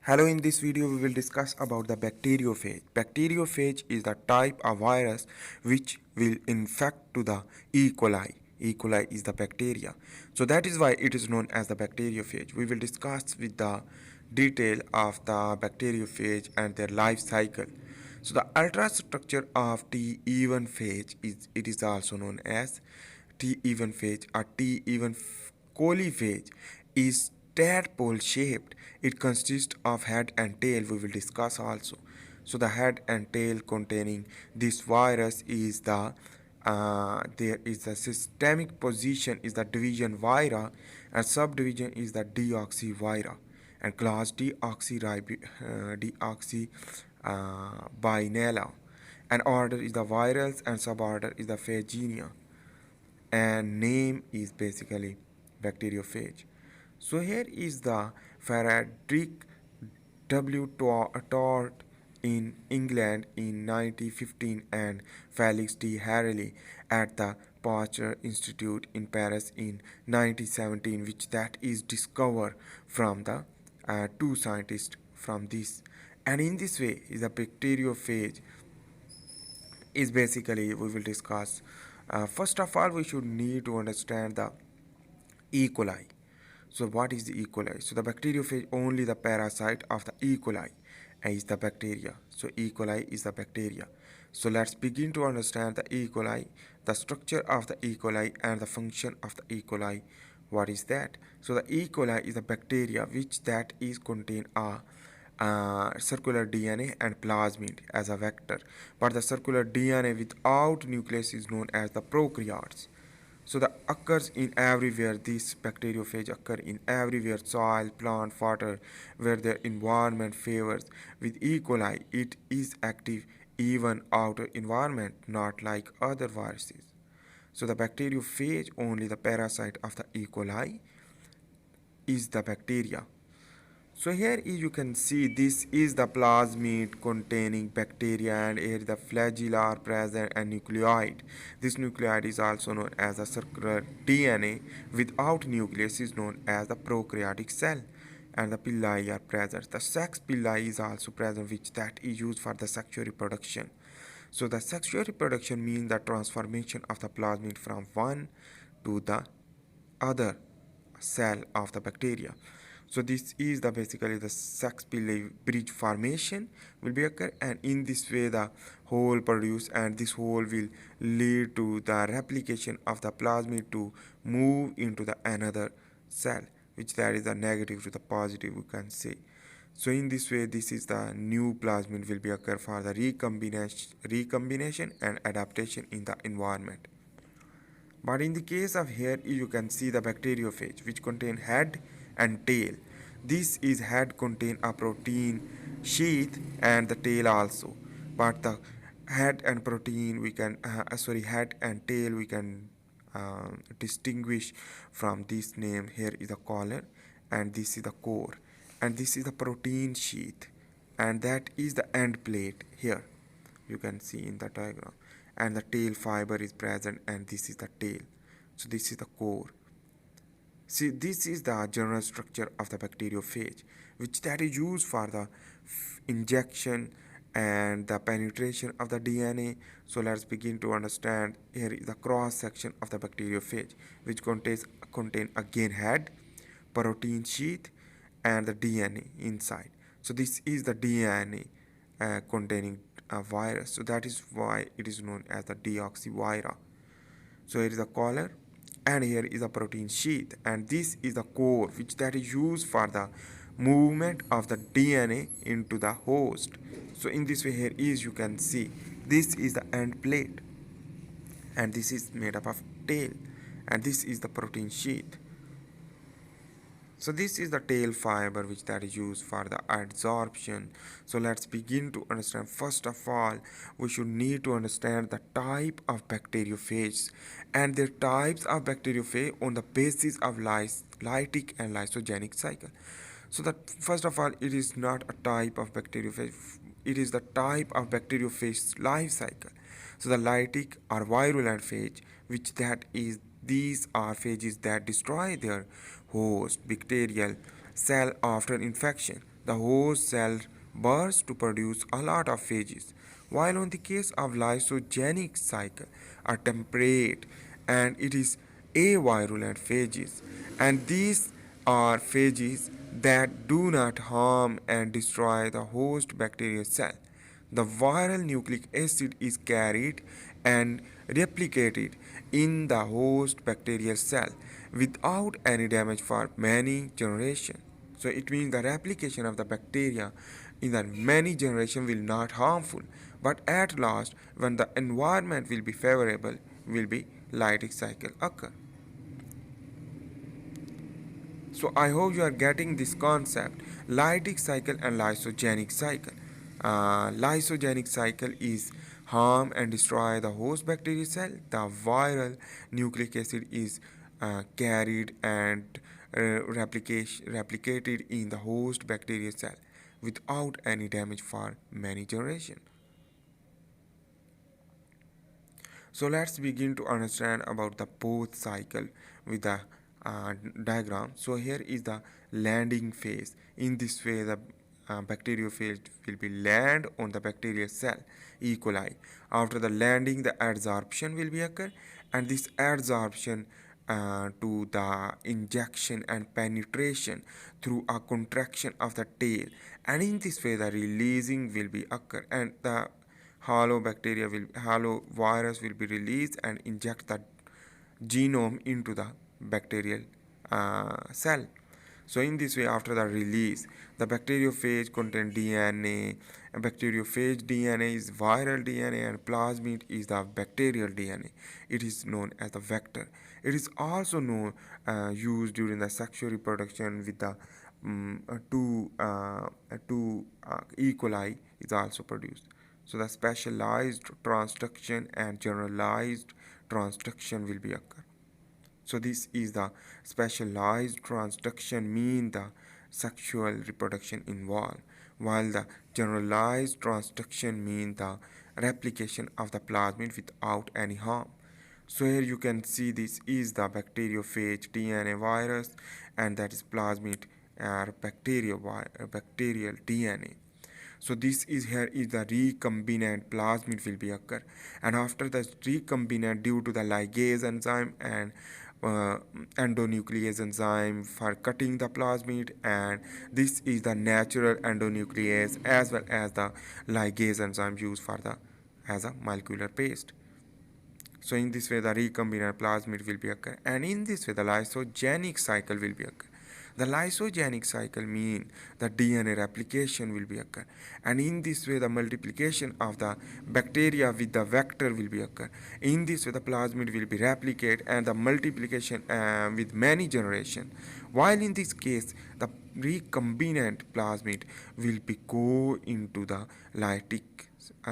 Hello, in this video we will discuss about the bacteriophage. Bacteriophage is the type of virus which will infect to the E. coli. E. coli is the bacteria. So that is why it is known as the bacteriophage. We will discuss with the detail of the bacteriophage and their life cycle. So the ultrastructure of T even phage is also known as T even phage or T even coliphage is tadpole shaped. It consists of head and tail. We will discuss also. So the head and tail containing this virus is there is a systemic position is the division vira and subdivision is the deoxyvira and class deoxybinella and order is the virals and suborder is the phagenia and name is basically bacteriophage. So here is the Frederick W. Tort in England in 1915 and Felix T. Harley at the Pasteur Institute in Paris in 1917, which that is discovered from the two scientists from this. And in this way is a bacteriophage is basically we will discuss. First of all, we should need to understand the E. coli. So what is the E. coli? So the bacteriophage only the parasite of the E. coli is the bacteria. So E. coli is the bacteria. So let's begin to understand the E. coli, the structure of the E. coli and the function of the E. coli. What is that? So the E. coli is a bacteria which that is contain a circular DNA and plasmid as a vector. But the circular DNA without nucleus is known as the prokaryotes. So the occurs in everywhere. This bacteriophage occur in everywhere: soil, plant, water, where the environment favors. With E. coli, it is active even outer environment, not like other viruses. So the bacteriophage, only the parasite of the E. coli, is the bacteria. So here you can see this is the plasmid containing bacteria and here the flagella are present and nucleoid. This nucleoid is also known as the circular DNA without nucleus is known as the prokaryotic cell and the pili are present. The sex pili is also present which that is used for the sexual reproduction. So the sexual reproduction means the transformation of the plasmid from one to the other cell of the bacteria. So this is the basically the sex pili bridge formation will be occur and in this way the hole produce and this hole will lead to the replication of the plasmid to move into the another cell which that is the negative to the positive we can say. So in this way this is the new plasmid will be occur for the recombination and adaptation in the environment. But in the case of here, you can see the bacteriophage which contain head and tail. This is head contain a protein sheath and the tail also. But the head and protein we can head and tail we can distinguish from this name. Here is the collar and this is the core and this is the protein sheath and that is the end plate here you can see in the diagram and the tail fiber is present and this is the tail. So this is the core. See, this is the general structure of the bacteriophage which that is used for the injection and the penetration of the DNA. So let's begin to understand. Here is the cross section of the bacteriophage which contain again head, protein sheath and the DNA inside. So this is the DNA containing a virus. So that is why it is known as the deoxyvira. So here is the collar and here is a protein sheath and this is the core which that is used for the movement of the DNA into the host. So in this way here is you can see this is the end plate and this is made up of tail and this is the protein sheath. So this is the tail fiber which that is used for the adsorption. So let's begin to understand. First of all, we should need to understand the type of bacteriophages and their types of bacteriophage on the basis of lytic and lysogenic cycle. So that first of all, it is not a type of bacteriophage. It is the type of bacteriophage life cycle. So the lytic or virulent phage, which that is these are phages that destroy their host bacterial cell after infection. the host cell bursts to produce a lot of phages, while on the case of lysogenic cycle are temperate and it is avirulent phages, and these are phages that do not harm and destroy the host bacterial cell. The viral nucleic acid is carried and replicated in the host bacterial cell without any damage for many generations. So it means the replication of the bacteria in the many generations will not harmful, but at last, when the environment will be favorable, will be lytic cycle occur. So I hope you are getting this concept, lytic cycle and lysogenic cycle. Lysogenic cycle is harm and destroy the host bacterial cell. The viral nucleic acid is carried and replicated in the host bacterial cell without any damage for many generations. So let's begin to understand about the both cycle with the diagram. So here is the landing phase. In this way, the bacteriophage will be land on the bacterial cell E. coli. After the landing, the adsorption will be occur, and this adsorption to the injection and penetration through a contraction of the tail, and in this way the releasing will be occur, and the hollow virus will be released and inject the genome into the bacterial cell. So in this way, after the release, the bacteriophage contain DNA. Bacteriophage DNA is viral DNA and plasmid is the bacterial DNA. It is known as the vector. It is also known used during the sexual reproduction with the two E. coli is also produced. So the specialized transduction and generalized transduction will be occur. So this is the specialized transduction mean the sexual reproduction involved, while the generalized transduction mean the replication of the plasmid without any harm. So here you can see this is the bacteriophage DNA virus, and that is plasmid bacterial DNA. So this is here is the recombinant plasmid will be occur, and after the recombinant due to the ligase enzyme and uh, endonuclease enzyme for cutting the plasmid, and this is the natural endonuclease as well as the ligase enzyme used for the as a molecular paste. So in this way the recombinant plasmid will be occur, and in this way the lysogenic cycle will be occur. The lysogenic cycle mean the DNA replication will be occur, and in this way the multiplication of the bacteria with the vector will be occur. In this way the plasmid will be replicate and the multiplication with many generation. While in this case the recombinant plasmid will be go into the lytic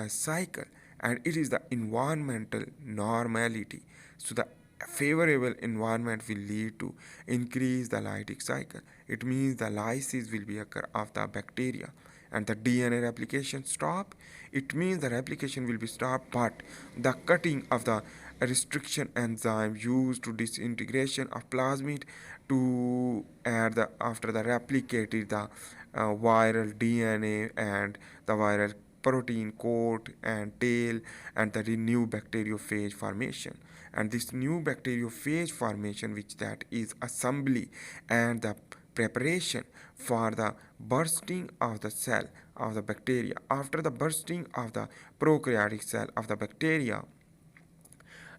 cycle, and it is the environmental normality. So the favorable environment will lead to increase the lytic cycle. It means the lysis will be occur of the bacteria and the DNA replication stop. It means the replication will be stopped, but the cutting of the restriction enzyme used to disintegration of plasmid to add the after the replicated the viral DNA and the viral protein coat and tail and the new bacteriophage formation, and this new bacteriophage formation which that is assembly and the preparation for the bursting of the cell of the bacteria. After the bursting of the prokaryotic cell of the bacteria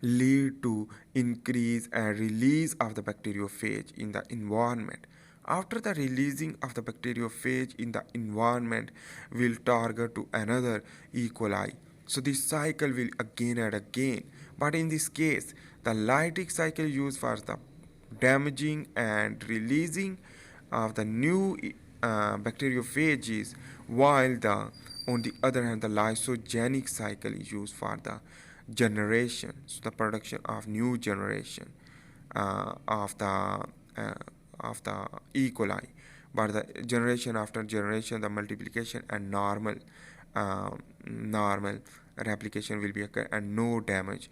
lead to increase and release of the bacteriophage in the environment. After the releasing of the bacteriophage in the environment will target to another E. coli. So this cycle will again and again. But in this case, the lytic cycle used for the damaging and releasing of the new bacteriophages, while the on the other hand the lysogenic cycle is used for the generation, so the production of new generation uh, of the uh, of the E. coli. But the generation after generation, the multiplication and normal replication will be occur and no damage.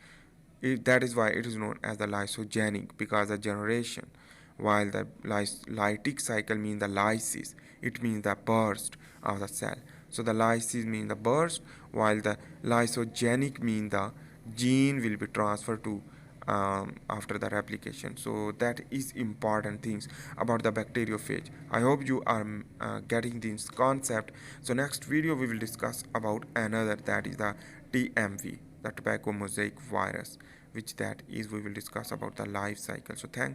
That is why it is known as the lysogenic, because the generation, while the lytic cycle means the lysis. It means the burst of the cell. So the lysis means the burst, while the lysogenic means the gene will be transferred to after the replication. So that is important things about the bacteriophage. I hope you are getting this concept. So next video we will discuss about another, that is the TMV, the tobacco mosaic virus, which that is we will discuss about the life cycle. So thank